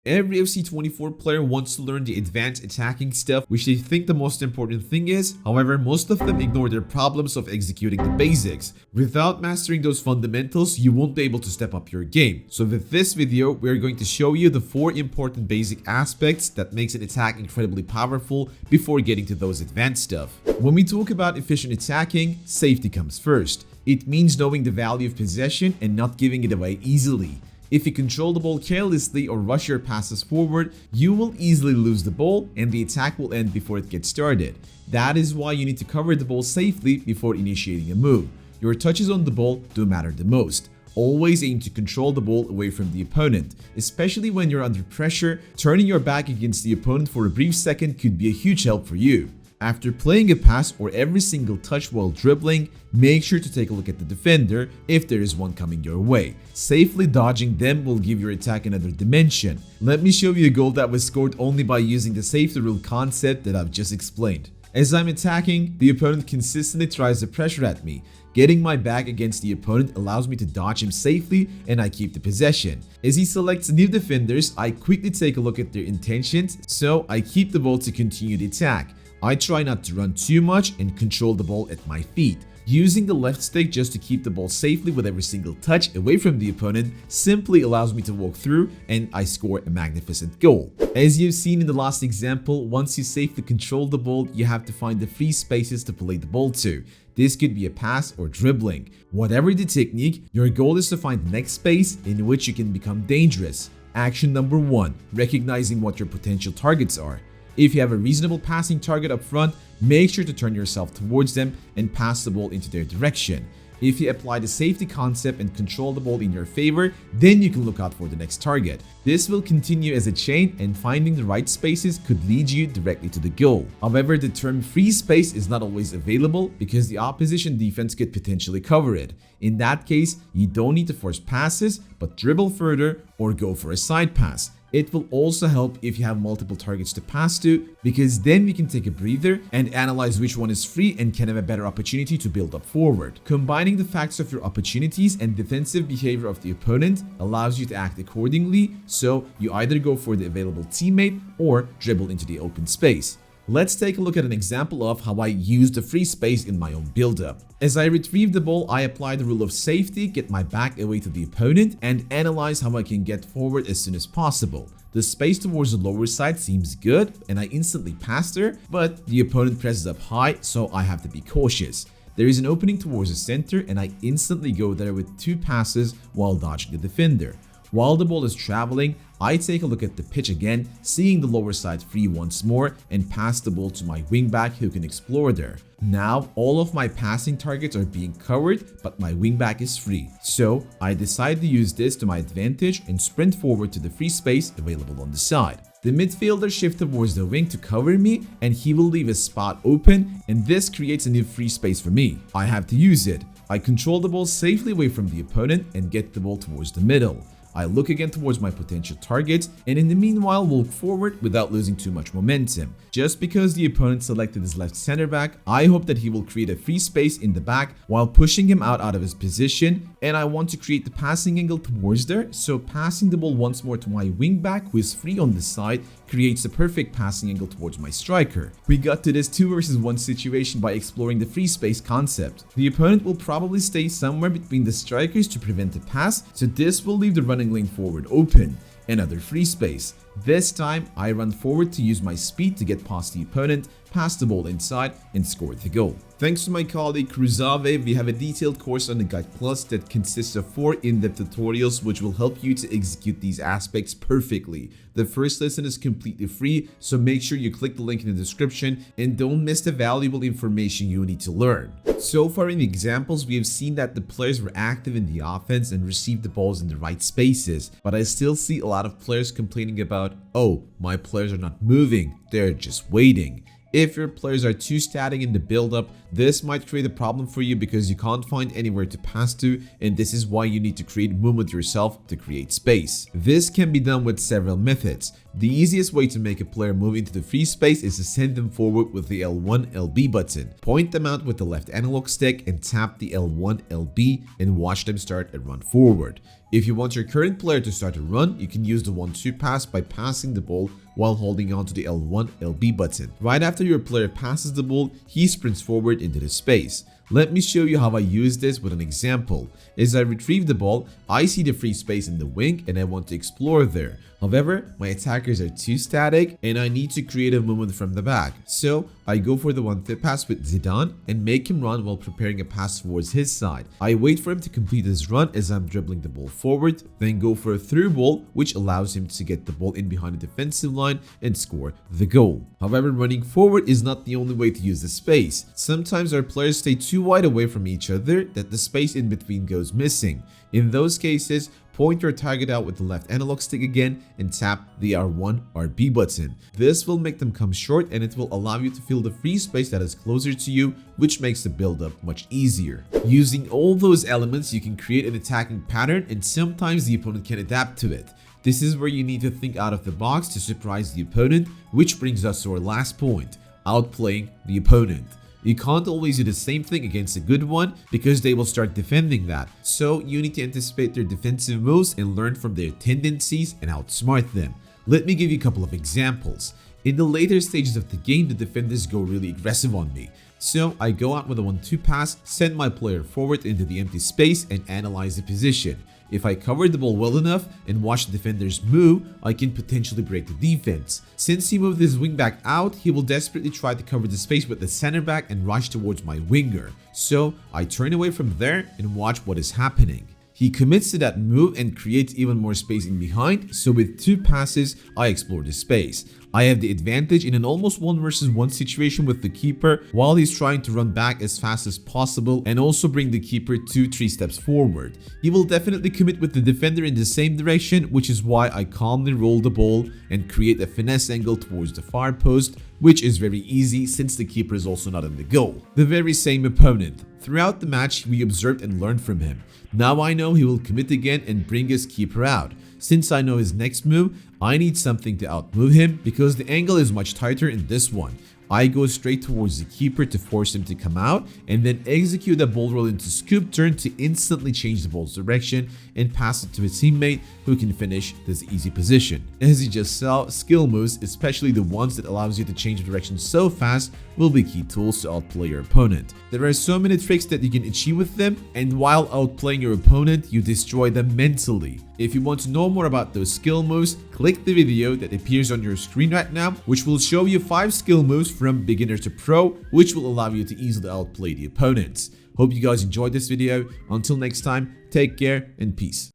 Every FC24 player wants to learn the advanced attacking stuff, which they think the most important thing is. However, most of them ignore their problems of executing the basics. Without mastering those fundamentals, you won't be able to step up your game. So with this video, we're going to show you the 4 important basic aspects that makes an attack incredibly powerful before getting to those advanced stuff. When we talk about efficient attacking, safety comes first. It means knowing the value of possession and not giving it away easily. If you control the ball carelessly or rush your passes forward, you will easily lose the ball and the attack will end before it gets started. That is why you need to cover the ball safely before initiating a move. Your touches on the ball do matter the most. Always aim to control the ball away from the opponent, especially when you're under pressure. Turning your back against the opponent for a brief second could be a huge help for you. After playing a pass or every single touch while dribbling, make sure to take a look at the defender if there is one coming your way. Safely dodging them will give your attack another dimension. Let me show you a goal that was scored only by using the safety rule concept that I've just explained. As I'm attacking, the opponent consistently tries to pressure at me. Getting my back against the opponent allows me to dodge him safely and I keep the possession. As he selects new defenders, I quickly take a look at their intentions, so I keep the ball to continue the attack. I try not to run too much and control the ball at my feet. Using the left stick just to keep the ball safely with every single touch away from the opponent simply allows me to walk through and I score a magnificent goal. As you've seen in the last example, once you safely control the ball, you have to find the free spaces to play the ball to. This could be a pass or dribbling. Whatever the technique, your goal is to find the next space in which you can become dangerous. Action number 1, recognizing what your potential targets are. If you have a reasonable passing target up front, make sure to turn yourself towards them and pass the ball into their direction. If you apply the safety concept and control the ball in your favor, then you can look out for the next target. This will continue as a chain and finding the right spaces could lead you directly to the goal. However, the term free space is not always available because the opposition defense could potentially cover it. In that case, you don't need to force passes, but dribble further or go for a side pass. It will also help if you have multiple targets to pass to, because then we can take a breather and analyze which one is free and can have a better opportunity to build up forward. Combining the facts of your opportunities and defensive behavior of the opponent allows you to act accordingly, so you either go for the available teammate or dribble into the open space. Let's take a look at an example of how I use the free space in my own build-up. As I retrieve the ball, I apply the rule of safety, get my back away to the opponent, and analyze how I can get forward as soon as possible. The space towards the lower side seems good, and I instantly pass there, but the opponent presses up high, so I have to be cautious. There is an opening towards the center, and I instantly go there with 2 passes while dodging the defender. While the ball is traveling, I take a look at the pitch again, seeing the lower side free once more, and pass the ball to my wingback who can explore there. Now, all of my passing targets are being covered, but my wingback is free. So, I decide to use this to my advantage and sprint forward to the free space available on the side. The midfielder shifts towards the wing to cover me, and he will leave a spot open, and this creates a new free space for me. I have to use it. I control the ball safely away from the opponent and get the ball towards the middle. I look again towards my potential targets and in the meanwhile walk forward without losing too much momentum. Just because the opponent selected his left center back, I hope that he will create a free space in the back while pushing him out of his position, and I want to create the passing angle towards there, so passing the ball once more to my wing back who is free on the side creates the perfect passing angle towards my striker. We got to this 2 versus 1 situation by exploring the free space concept. The opponent will probably stay somewhere between the strikers to prevent the pass, so this will leave the running lane forward open. Another free space. This time I run forward to use my speed to get past the opponent, pass the ball inside and score the goal. Thanks to my colleague Kruzave, we have a detailed course on the Guide Plus that consists of 4 in-depth tutorials which will help you to execute these aspects perfectly. The first lesson is completely free, so make sure you click the link in the description and don't miss the valuable information you need to learn. So far in the examples, we have seen that the players were active in the offense and received the balls in the right spaces, but I still see a lot of players complaining about, oh, my players are not moving, they're just waiting. If your players are too static in the build-up, This might create a problem for you because you can't find anywhere to pass to, and this is why you need to create movement yourself to create space. This can be done with several methods. The easiest way to make a player move into the free space is to send them forward with the L1 LB button. Point them out with the left analog stick and tap the L1 LB and watch them start a run forward. If you want your current player to start a run, you can use the 1-2 pass by passing the ball while holding on to the L1 LB button. Right after your player passes the ball, he sprints forward into the space. Let me show you how I use this with an example. As I retrieve the ball, I see the free space in the wing and I want to explore there. However, my attackers are too static and I need to create a movement from the back. So I go for the 1-2 pass with Zidane and make him run while preparing a pass towards his side. I wait for him to complete his run as I'm dribbling the ball forward, then go for a through ball which allows him to get the ball in behind the defensive line and score the goal. However, running forward is not the only way to use the space. Sometimes our players stay too wide away from each other that the space in between goes missing. In those cases, point your target out with the left analog stick again and tap the R1 RB button. This will make them come short and it will allow you to fill the free space that is closer to you, which makes the build-up much easier. Using all those elements, you can create an attacking pattern and sometimes the opponent can adapt to it. This is where you need to think out of the box to surprise the opponent, which brings us to our last point, outplaying the opponent. You can't always do the same thing against a good one because they will start defending that. So you need to anticipate their defensive moves and learn from their tendencies and outsmart them. Let me give you a couple of examples. In the later stages of the game, the defenders go really aggressive on me. So I go out with a 1-2 pass, send my player forward into the empty space and analyze the position. If I cover the ball well enough and watch the defenders move, I can potentially break the defense. Since he moved his wingback out, he will desperately try to cover the space with the center back and rush towards my winger. So I turn away from there and watch what is happening. He commits to that move and creates even more space in behind, so with 2 passes, I explore the space. I have the advantage in an almost 1 versus 1 situation with the keeper while he's trying to run back as fast as possible and also bring the keeper 2-3 steps forward. He will definitely commit with the defender in the same direction, which is why I calmly roll the ball and create a finesse angle towards the far post, which is very easy since the keeper is also not in the goal. The very same opponent. Throughout the match, we observed and learned from him. Now I know he will commit again and bring his keeper out. Since I know his next move, I need something to outmove him because the angle is much tighter in this one. I go straight towards the keeper to force him to come out and then execute a ball roll into scoop turn to instantly change the ball's direction and pass it to his teammate who can finish this easy position. As you just saw, skill moves, especially the ones that allows you to change direction so fast, will be key tools to outplay your opponent. There are so many tricks that you can achieve with them, and while outplaying your opponent, you destroy them mentally. If you want to know more about those skill moves, click the video that appears on your screen right now, which will show you 5 skill moves from beginner to pro, which will allow you to easily outplay the opponents. Hope you guys enjoyed this video. Until next time, take care and peace.